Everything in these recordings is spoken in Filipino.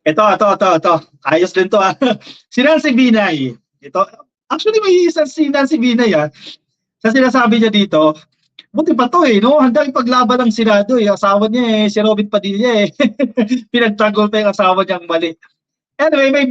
Ito. Ayos din to ah. Si Nancy Binay. Ito, actually may isa si Nancy Binay ah. Sa sinasabi niya dito, buti pa to eh, no? Handang ipaglaban ng Senado eh. Asawa niya eh, si Robin Padilla eh. Pinagtanggol pa yung asawa niyang mali. Anyway, may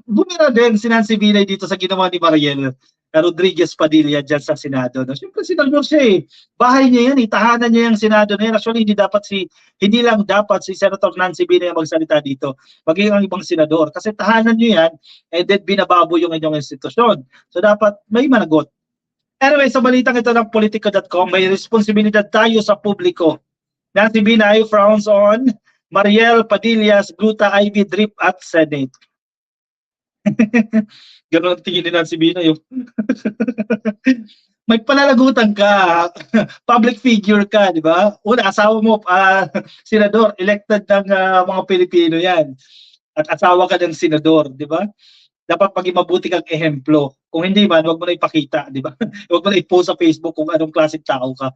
bumira din si Nancy Binay dito sa ginawa ni Mariel Rodriguez Padilla dyan sa Senado. No? Siyempre, sinalor siya eh. Bahay niya yan, tahanan niya yung Senado na yan. Actually, hindi lang dapat si Senator Nancy Binay ang magsalita dito, maging ang ibang senador. Kasi tahanan niyo yan, and then binababo yung inyong institusyon. So, dapat may managot. Anyway, sa balitang ito ng Politico.com, may responsibilidad tayo sa publiko. Nancy Binay frowns on Mariel Padilla's Gluta IV drip at Senate. Ganun ang tingin ni Nancy Binay. May panalagutan ka, public figure ka, di ba? Una, asawa mo, senador, elected ng mga Pilipino yan. At asawa ka ng senador, di ba? Dapat maging mabuti kang ehemplo. Kung hindi man, huwag mo na ipakita, di ba? Huwag mo na i-post sa Facebook kung anong klaseng tao ka.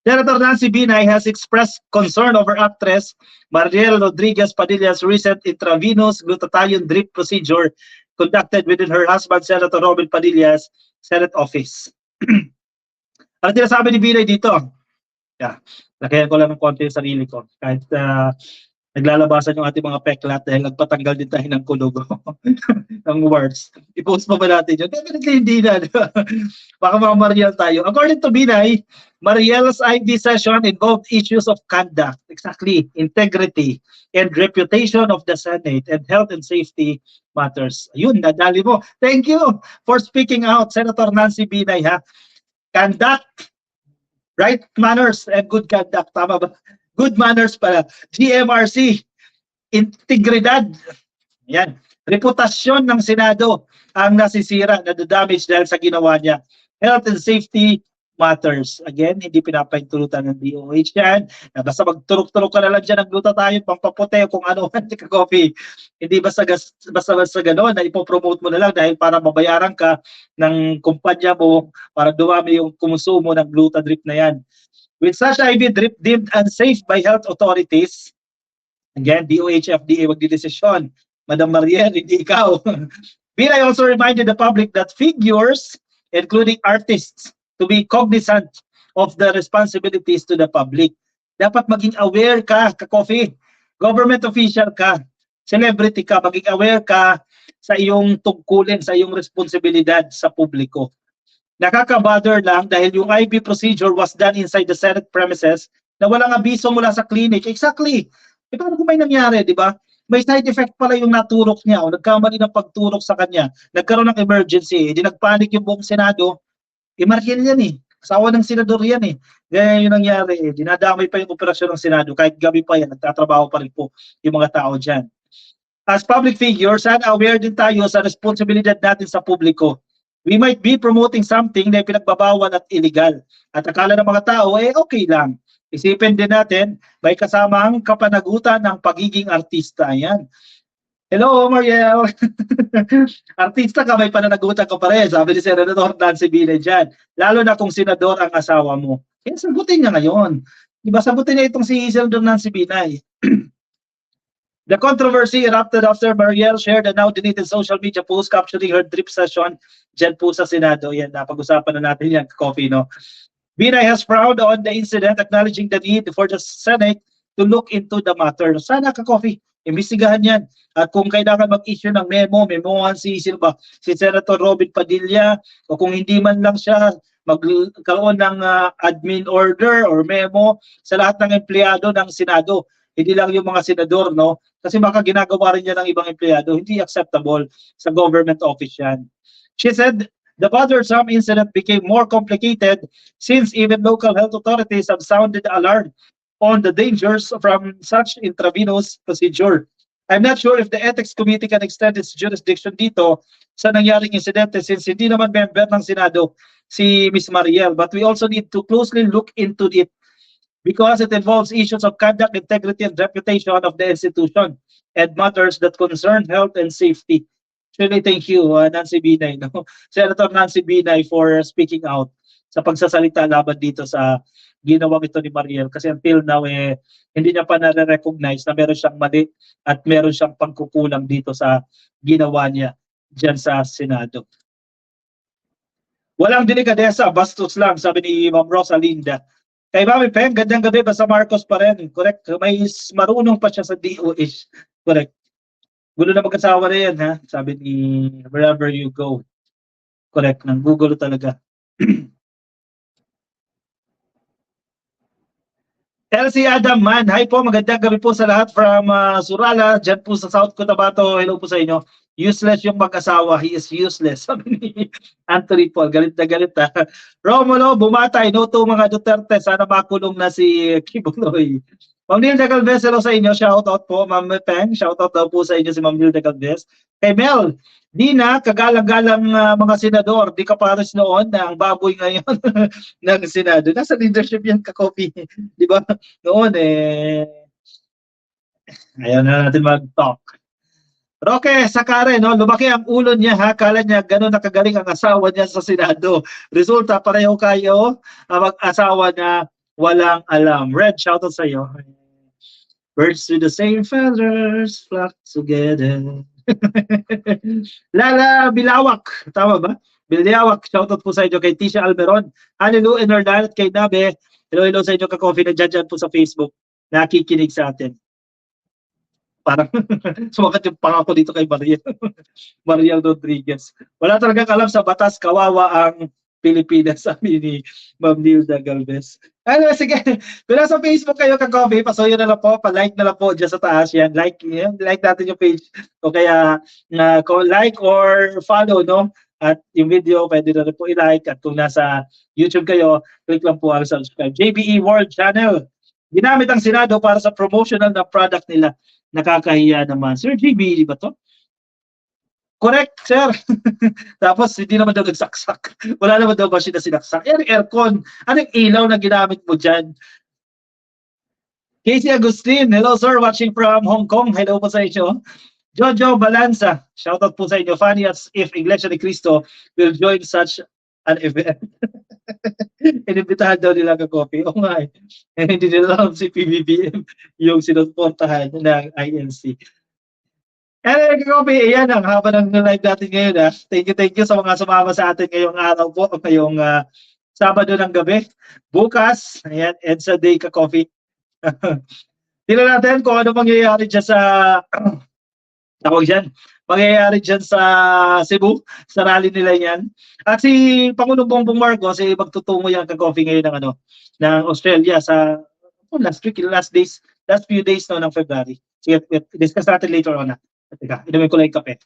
Senator Nancy Binay has expressed concern over actress Mariel Rodriguez Padilla's recent intravenous glutathione drip procedure conducted within her husband, Senator Robin Padilla's Senate office. Ano sinasabi ni Binay dito? Lakayan ko lang ng konti yung sarili ko. Kahit naglalabasan yung ating mga peklat dahil nagpatanggal din tayo ng kulog ng words. I-post pa ba natin yun? Definitely hindi na. Baka mga Mariel tayo. According to Binay, Mariel's IV session involved issues of conduct, exactly, integrity, and reputation of the Senate, and health and safety matters. Ayun, nadali mo. Thank you for speaking out, Senator Nancy Binay. Ha? Conduct, right manners, and good conduct. Tama ba? Good manners pala. GMRC, integridad. Yan. Reputasyon ng Senado ang nasisira, nadadamage dahil sa ginawa niya. Health and safety matters. Again, hindi pinapahintulutan ng DOH yan. Basta magturok-turok ka na lang dyan ng glutathione, pampaputi kung ano man ka coffee. Hindi basta gano'n na ipopromote mo na lang dahil para mabayaran ka ng kumpanya mo para dumami yung konsumo ng glutadrip na yan. With such IV drip deemed unsafe by health authorities, again, DOH, FDA, magdidesisyon. Madam Mariel, hindi ikaw. Binay also reminded the public that figures, including artists, to be cognizant of the responsibilities to the public. Dapat maging aware ka, ka-coffee. Government official ka, celebrity ka, maging aware ka sa iyong tungkulin, sa iyong responsibilidad sa publiko. Nakaka-bother lang dahil yung IV procedure was done inside the Senate premises na walang abiso mula sa clinic. Exactly. E paano kung may nangyari, di ba? May side effect pala yung naturok niya o nagkamali ng pagturok sa kanya. Nagkaroon ng emergency. Hindi nagpanik yung buong Senado. Mariel yan eh. Asawa ng senador yan eh. Ganyan yung nangyari eh. Dinadamay pa yung operasyon ng Senado. Kahit gabi pa yan, nagtatrabaho pa rin po yung mga tao dyan. As public figures, sana aware din tayo sa responsibilidad natin sa publiko. We might be promoting something na pinagbabawal at illegal. At akala ng mga tao, okay lang. Isipin din natin, may kasamang kapanagutan ng pagiging artista. Yan. Hello, Mariel. Artista ka, may pananagutan ka pa rin. Sabi ni Senator Nancy Binay dyan. Lalo na kung senador ang asawa mo. Kaya sagutin niya ngayon. Diba, sagutin niya itong si Senator Nancy Binay. The controversy erupted after Mariel shared a now-deleted social media post capturing her drip session dyan po sa Senado. Yan, napag-usapan na natin yan, coffee, no? Binay has frowned on the incident, acknowledging the need for the Senate to look into the matter. Sana ka-coffee, imbestigahan yan. At kung kailangan mag-issue ng memohan si Senator Robin Padilla, o kung hindi man lang siya magkaroon ng admin order or memo sa lahat ng empleyado ng Senado. Hindi lang yung mga senador, no? Kasi baka ginagawa rin niya ng ibang empleyado. Hindi acceptable sa government office yan. She said, the bothersome incident became more complicated since even local health authorities have sounded alarm on the dangers from such intravenous procedure. I'm not sure if the Ethics Committee can extend its jurisdiction dito sa nangyaring insidente since hindi naman member ng Senado si Ms. Mariel. But we also need to closely look into it because it involves issues of conduct, integrity, and reputation of the institution and matters that concern health and safety. Actually, thank you, Nancy Binay, no? Senator Nancy Binay, for speaking out sa pagsasalita laban dito sa ginawang ito ni Mariel kasi until now hindi niya pa na-recognize na meron siyang mali at meron siyang pagkukulang dito sa ginawa niya diyan sa Senado. Walang delikadesa, bastos lang, sabi ni Ma'am Rosalinda. Kay Mami Peng, gandang gabi, basta Marcos pa rin. Correct. May marunong pa siya sa DOH. Correct. Gulo na mag-asawa na yan, ha? Sabi ni wherever you go. Correct. Nang Google talaga. LC Adam Man, hi po, magandang gabi po sa lahat from Surala, dyan po sa South Cotabato. Hello po sa inyo. Useless yung mag-asawa, he is useless. Sabi ni Anthony Paul, galit na galit ha. Romulo, bumatay, no to mga Duterte, sana makulong na si Kibuloy. Ma'am Nilda Galvez, hello sa inyo, shout out po. Ma'am Peng, shout out daw po sa inyo si Ma'am Nilda Galvez. Kay Mel, di na, kagalang-galang mga senador, di ka pares noon na ang baboy ngayon ng Senado. Nasa leadership yan ka-copy, di ba? Noon ayaw na natin mag-talk. Roque Sakare, no? Lumaki ang ulo niya, ha? Kala niya gano'n nakagaling ang asawa niya sa Senado. Resulta, pareho kayo mag-asawa na walang alam. Red, shoutout sa iyo. Birds with the same feathers flock together. Lala Bilawak, tama ba? Bilawak, shoutout po sa inyo kay Tisha Almeron. Hello, Enordal at kay Nabe. Hello sa inyo ka-coffee na dyan po sa Facebook. Nakikinig sa atin. Parang sumakat yung pangako dito kay Mariel Rodriguez. Wala talagang alam sa batas, kawawa ang Pilipinas, sabi ni Ma'am Nilda Galvez. Ano, sige, kung nasa Facebook kayo ka-coffee, pasuyo na lang po, pa-like na lang po dyan sa taas yan. Like natin yung page. O kaya, like or follow, no? At yung video, pwede na rin po i-like. At kung nasa YouTube kayo, click lang po ang subscribe. JBE World Channel. Ginamit ang Senado para sa promotional na product nila. Nakakahiya naman. Sir GB, di ba to? Correct, sir. Tapos, hindi naman daw nagsaksak. Wala naman daw machine na sinaksak. Aircon. Anong ilaw na ginamit mo dyan? Casey Agustin, hello sir, watching from Hong Kong. Hello po sa inyo. Jojo Balanza, shoutout po sa inyo. Funny as if Iglesia ni Cristo will join such an event. Inimbitahan daw nila ka-copy. O nga hindi nila alam si PBBM yung sinuportahan ng INC. Ka-copy, ayan ang haba ng live natin ngayon. Thank you sa mga sumama sa atin ngayong araw po, ngayong Sabado ng gabi. Bukas, ayan, EDSA Day ka-copy. Tingnan natin kung ano mangyayari dyan sa mangyayari dyan sa Cebu, sa rally nila yan. At si Pangulong Bongbong Marcos, magtutungo yan ka-coffee ngayon ng Australia sa last few days no, ng February. Sige, discuss natin later on. Teka, inumin ko lang yung kape.